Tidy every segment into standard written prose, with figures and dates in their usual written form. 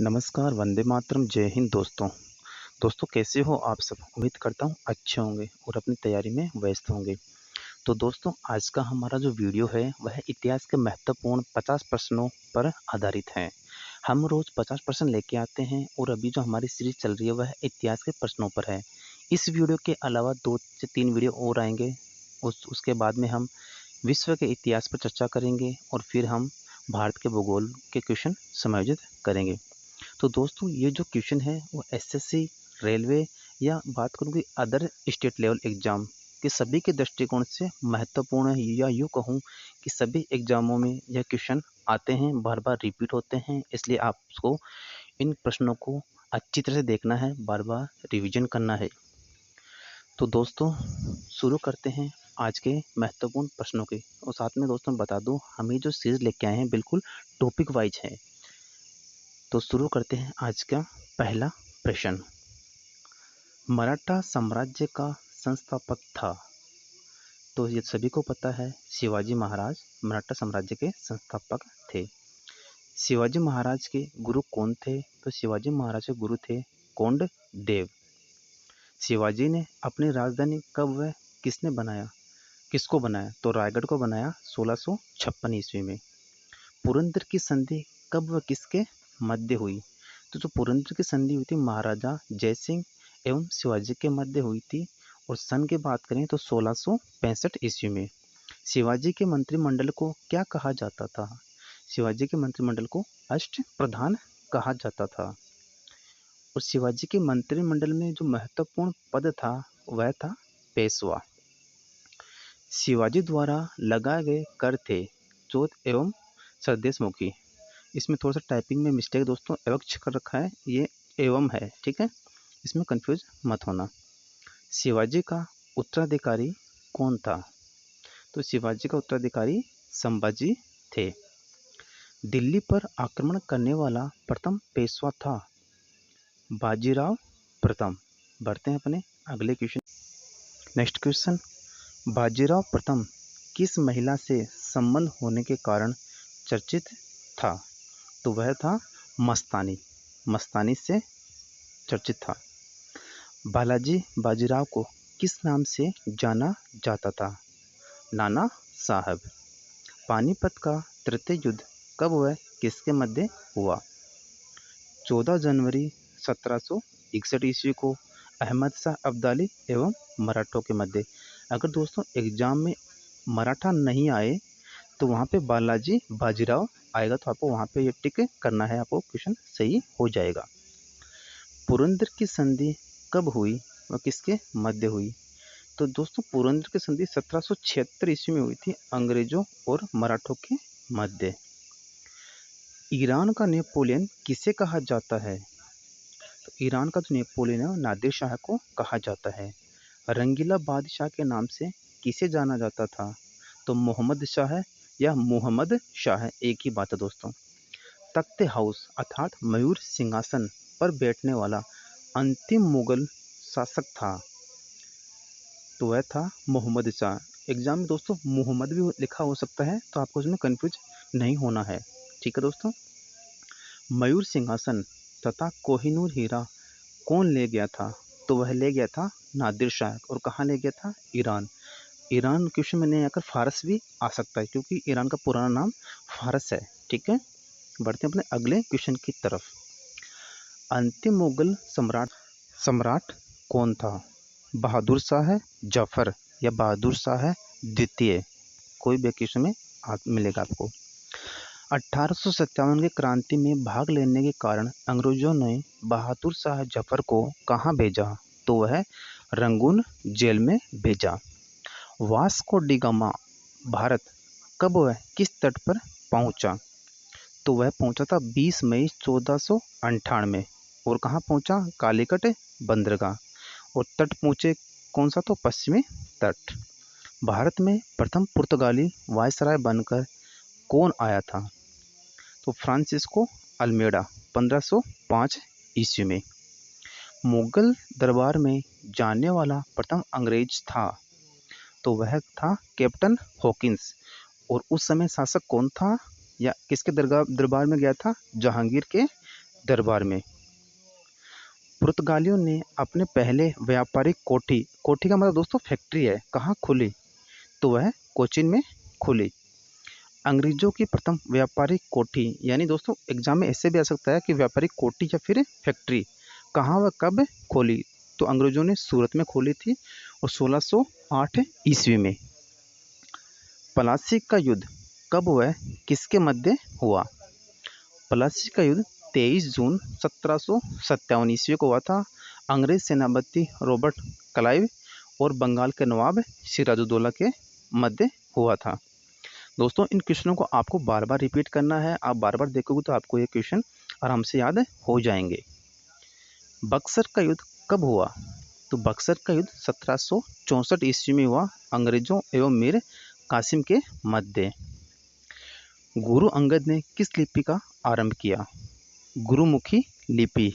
नमस्कार, वंदे मातरम, जय हिंद दोस्तों। दोस्तों कैसे हो आप सब? उम्मीद करता हूँ अच्छे होंगे और अपनी तैयारी में व्यस्त होंगे। तो दोस्तों आज का हमारा जो वीडियो है वह इतिहास के महत्वपूर्ण 50 प्रश्नों पर आधारित है। हम रोज़ 50 प्रश्न लेके आते हैं और अभी जो हमारी सीरीज़ चल रही है वह इतिहास के प्रश्नों पर है। इस वीडियो के अलावा 2 से 3 वीडियो और आएँगे। उसके बाद में हम विश्व के इतिहास पर चर्चा करेंगे और फिर हम भारत के भूगोल के क्वेश्चन समायोजित करेंगे। तो दोस्तों ये जो क्वेश्चन है वो एसएससी, रेलवे या बात करूँ कि अदर स्टेट लेवल एग्ज़ाम के सभी के दृष्टिकोण से महत्वपूर्ण है, या यूँ कहूँ कि सभी एग्ज़ामों में यह क्वेश्चन आते हैं, बार-बार रिपीट होते हैं। इसलिए आपको इन प्रश्नों को अच्छी तरह से देखना है, बार-बार रिवीजन करना है। तो दोस्तों शुरू करते हैं आज के महत्वपूर्ण प्रश्नों के। और साथ में दोस्तों बता दूँ हम ये जो सीरीज़ लेके आए हैं बिल्कुल टॉपिक वाइज है। तो शुरू करते हैं आज का पहला प्रश्न। मराठा साम्राज्य का संस्थापक था। तो ये सभी को पता है शिवाजी महाराज मराठा साम्राज्य के संस्थापक थे। शिवाजी महाराज के गुरु कौन थे? तो शिवाजी महाराज के गुरु थे कोंडदेव। शिवाजी ने अपनी राजधानी कब व किसने बनाया किसको बनाया? तो रायगढ़ को बनाया 1656 ईस्वी में। पुरंदर की संधि कब व किसके मध्य हुई? तो जो पुरंदर की संधि हुई थी महाराजा जयसिंह एवं शिवाजी के मध्य हुई थी। और सन की बात करें तो 1665 ईस्वी में। शिवाजी के मंत्रिमंडल को क्या कहा जाता था? शिवाजी के मंत्रिमंडल को अष्ट प्रधान कहा जाता था। और शिवाजी के मंत्रिमंडल में जो महत्वपूर्ण पद था वह था पेशवा। शिवाजी द्वारा लगाए गए कर थे चौथ एवं सरदेशमुखी। इसमें थोड़ा सा टाइपिंग में मिस्टेक दोस्तों, एवक्ष कर रखा है, ये एवं है, ठीक है, इसमें कंफ्यूज मत होना। शिवाजी का उत्तराधिकारी कौन था? तो शिवाजी का उत्तराधिकारी संभाजी थे। दिल्ली पर आक्रमण करने वाला प्रथम पेशवा था बाजीराव प्रथम। बढ़ते हैं अपने अगले क्वेश्चन। नेक्स्ट क्वेश्चन, बाजीराव प्रथम किस महिला से संबंध होने के कारण चर्चित था? तो वह था मस्तानी। मस्तानी से चर्चित था। बालाजी बाजीराव को किस नाम से जाना जाता था? नाना साहब। पानीपत का तृतीय युद्ध कब व किसके मध्य हुआ? 14 जनवरी 1761 ईस्वी को अहमद शाह अब्दाली एवं मराठों के मध्य। अगर दोस्तों एग्जाम में मराठा नहीं आए तो वहाँ पे बालाजी बाजीराव आएगा, तो आपको वहाँ पे ये टिक करना है, आपको क्वेश्चन सही हो जाएगा। पुरंदर की संधि कब हुई व किसके मध्य हुई? तो दोस्तों पुरंदर की संधि 1776 ईस्वी में हुई थी, अंग्रेजों और मराठों के मध्य। ईरान का नेपोलियन किसे कहा जाता है? तो ईरान का जो नेपोलियन है नादिर शाह को कहा जाता है। रंगीला बादशाह के नाम से किसे जाना जाता था? तो मोहम्मद शाह या मोहम्मद शाह एक ही बात है दोस्तों। तख्त हाउस अर्थात मयूर सिंहासन पर बैठने वाला अंतिम मुगल शासक था। तो वह था मोहम्मद शाह। एग्जाम में दोस्तों मोहम्मद भी लिखा हो सकता है, तो आपको इसमें कंफ्यूज नहीं होना है, ठीक है दोस्तों। मयूर सिंहासन तथा कोहिनूर हीरा कौन ले गया था? तो वह ले गया था नादिर शाह। और कहाँ ले गया था? ईरान। ईरान क्वेश्चन में नहीं आकर फारस भी आ सकता है, क्योंकि ईरान का पुराना नाम फारस है, ठीक है। बढ़ते हैं अपने अगले क्वेश्चन की तरफ। अंतिम मुगल सम्राट सम्राट कौन था? बहादुर शाह जफर या बहादुर शाह द्वितीय? कोई भी क्वेश्चन में मिलेगा आपको। 1857 की क्रांति में भाग लेने के कारण अंग्रेजों ने बहादुर शाह जफर को कहाँ भेजा? तो वह रंगून जेल में भेजा। वास्को डी गामा भारत कब वह किस तट पर पहुंचा? तो वह पहुंचा था 20 मई 1498। और कहाँ पहुंचा? कालीकट बंदरगाह। और तट पहुंचे कौन सा? तो पश्चिमी तट। भारत में प्रथम पुर्तगाली वायसराय बनकर कौन आया था? तो फ्रांसिस्को अल्मेडा 1505 ईस्वी में। मुगल दरबार में जाने वाला प्रथम अंग्रेज था। तो वह था कैप्टन हॉकिंस। और उस समय शासक कौन था या किसके दरबार में गया था? जहांगीर के दरबार में पुर्तगालियों ने अपने पहले व्यापारिक कोठी कोठी का मतलब दोस्तों फैक्ट्री है, कहाँ खुली? तो वह कोचीन में खुली। अंग्रेजों की प्रथम व्यापारिक कोठी, यानी दोस्तों एग्जाम में ऐसे भी आ सकता है कि व्यापारिक कोठी या फिर फैक्ट्री कहाँ व कब खोली? तो अंग्रेजों ने सूरत में खोली थी और 1608 ईस्वी में। प्लासी का युद्ध कब हुआ? किसके मध्य हुआ? प्लासी का युद्ध 23 जून 1757 ईस्वी को हुआ था। अंग्रेज सेनापति रॉबर्ट क्लाइव और बंगाल के नवाब सिराजुद्दौला के मध्य हुआ था। दोस्तों इन क्वेश्चनों को आपको बार बार रिपीट करना है। आप बार बार देखोगे तो आपको ये क्वेश्चन आराम से याद हो जाएंगे। बक्सर का युद्ध कब हुआ? तो बक्सर का युद्ध 1764 ईस्वी में हुआ, अंग्रेजों एवं मीर कासिम के मध्य। गुरु अंगद ने किस लिपि का आरंभ किया? गुरुमुखी लिपि।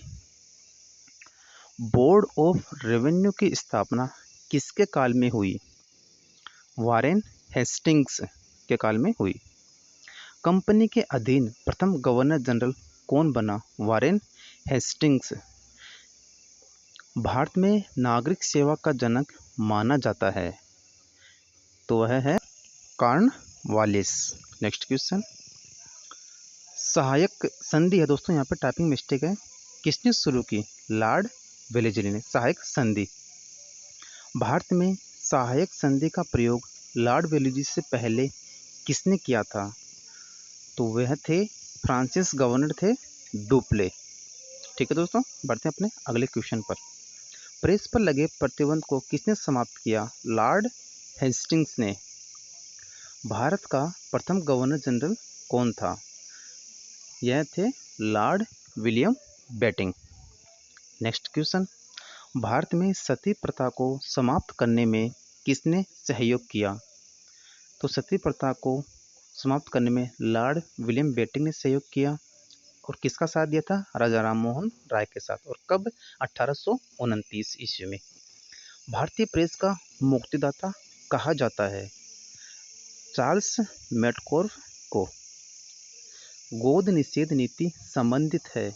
बोर्ड ऑफ रेवेन्यू की स्थापना किसके काल में हुई? वारेन हेस्टिंग्स के काल में हुई। कंपनी के अधीन प्रथम गवर्नर जनरल कौन बना? Warren Hastings. भारत में नागरिक सेवा का जनक माना जाता है, तो वह है कॉर्नवालिस। नेक्स्ट क्वेश्चन, सहायक संधि है दोस्तों, यहाँ पे टाइपिंग मिस्टेक है। किसने शुरू की? लॉर्ड वेलेस्ली ने। सहायक संधि, भारत में सहायक संधि का प्रयोग लॉर्ड वेलेस्ली से पहले किसने किया था? तो वह थे फ्रांसिस गवर्नर थे डुप्ले। ठीक है दोस्तों, बढ़ते हैं अपने अगले क्वेश्चन पर। प्रेस पर लगे प्रतिबंध को किसने समाप्त किया? लॉर्ड हेस्टिंग्स ने। भारत का प्रथम गवर्नर जनरल कौन था? यह थे Lord William Bentinck. Next question, Bharat में सती प्रथा को समाप्त करने में किसने सहयोग किया? तो सती प्रथा को समाप्त करने में लॉर्ड विलियम बेंटिंक ने सहयोग किया। और किसका साथ दिया था? राजा राम मोहन राय के साथ। और कब? 1829 ईस्वी में। भारतीय प्रेस का मुक्तिदाता कहा जाता है चार्ल्स मेडकोर्फ को। गोद निषेध नीति संबंधित है,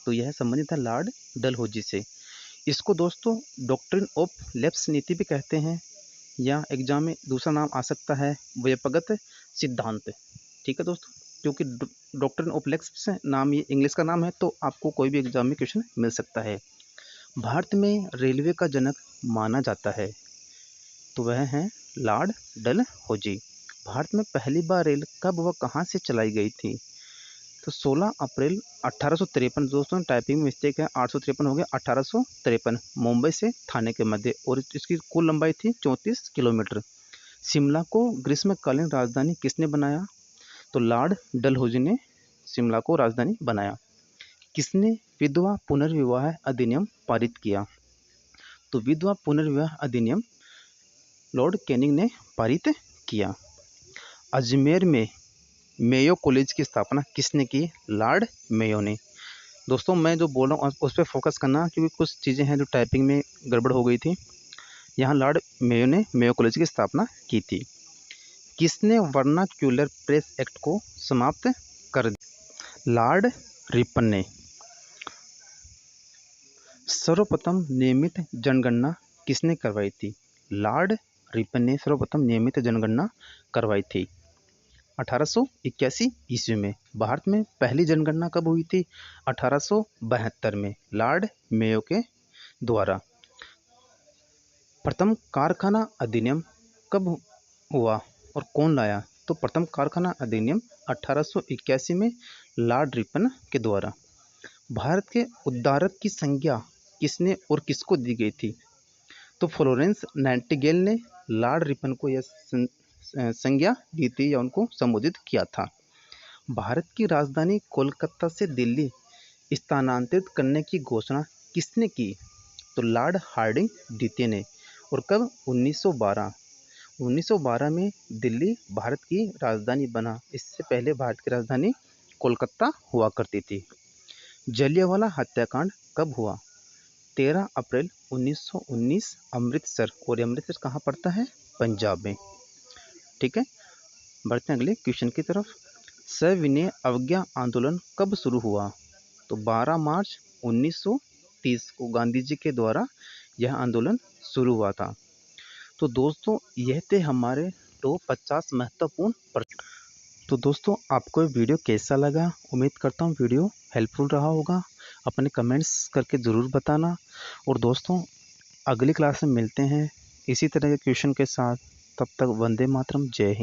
तो यह संबंधित है लॉर्ड डलहौजी से। इसको दोस्तों डॉक्ट्रिन ऑफ लैप्स नीति भी कहते हैं, या एग्जाम में दूसरा नाम आ सकता है व्यापगत सिद्धांत। ठीक है दोस्तों, क्योंकि डॉक्ट्रिन ऑफ लैप्स नाम ये इंग्लिश का नाम है, तो आपको कोई भी एग्जाम में क्वेश्चन मिल सकता है। भारत में रेलवे का जनक माना जाता है, तो वह है लॉर्ड डलहौजी। भारत में पहली बार रेल कब व कहाँ से चलाई गई थी? तो 16 अप्रैल 1853। दोस्तों टाइपिंग में मिस्टेक है, 853 हो गया, 1853, मुंबई से थाने के मध्य। और इसकी कुल लंबाई थी 34 किलोमीटर। शिमला को ग्रीष्मकालीन राजधानी किसने बनाया? तो लॉर्ड डलहौजी ने शिमला को राजधानी बनाया। किसने विधवा पुनर्विवाह अधिनियम पारित किया? तो विधवा पुनर्विवाह अधिनियम लॉर्ड कैनिंग ने पारित किया। अजमेर में मेयो कॉलेज की स्थापना किसने की? लॉर्ड मेयो ने। दोस्तों मैं जो बोल रहा हूँ उस पर फोकस करना, क्योंकि कुछ चीज़ें हैं जो टाइपिंग में गड़बड़ हो गई थी। यहाँ लॉर्ड मेयो ने मेयो कॉलेज की स्थापना की थी। किसने वर्नाक्यूलर प्रेस एक्ट को समाप्त कर दिया? लॉर्ड रिपन ने। सर्वप्रथम नियमित जनगणना किसने करवाई थी? लॉर्ड रिपन ने सर्वप्रथम नियमित जनगणना करवाई थी 1881 ईस्वी में। भारत में पहली जनगणना कब हुई थी? 1872 में, लॉर्ड मेयो के द्वारा। प्रथम कारखाना अधिनियम कब हुआ और कौन लाया? तो प्रथम कारखाना अधिनियम 1881 में लॉर्ड रिपन के द्वारा। भारत के उद्धारक की संज्ञा किसने और किसको दी गई थी? तो फ्लोरेंस नाइटिंगेल ने लॉर्ड रिपन को यह संज्ञा दी थी या उनको संबोधित किया था। भारत की राजधानी कोलकाता से दिल्ली स्थानांतरित करने की घोषणा किसने की? तो लॉर्ड हार्डिंग द्वितीय ने। और कब? 1912 में दिल्ली भारत की राजधानी बना। इससे पहले भारत की राजधानी कोलकाता हुआ करती थी। जलियांवाला हत्याकांड कब हुआ? 13 अप्रैल 1919 अमृतसर। और अमृतसर कहाँ पड़ता है? पंजाब में। ठीक है, बढ़ते हैं अगले क्वेश्चन की तरफ। सविनय अवज्ञा आंदोलन कब शुरू हुआ? तो 12 मार्च 1930 को गांधी जी के द्वारा यह आंदोलन शुरू हुआ था। तो दोस्तों यह थे हमारे तो 50 महत्वपूर्ण प्रश्न। तो दोस्तों आपको ये वीडियो कैसा लगा? उम्मीद करता हूँ वीडियो हेल्पफुल रहा होगा। अपने कमेंट्स करके ज़रूर बताना। और दोस्तों अगली क्लास में मिलते हैं इसी तरह के क्वेश्चन के साथ। तब तक वंदे मातरम, जय हिंद।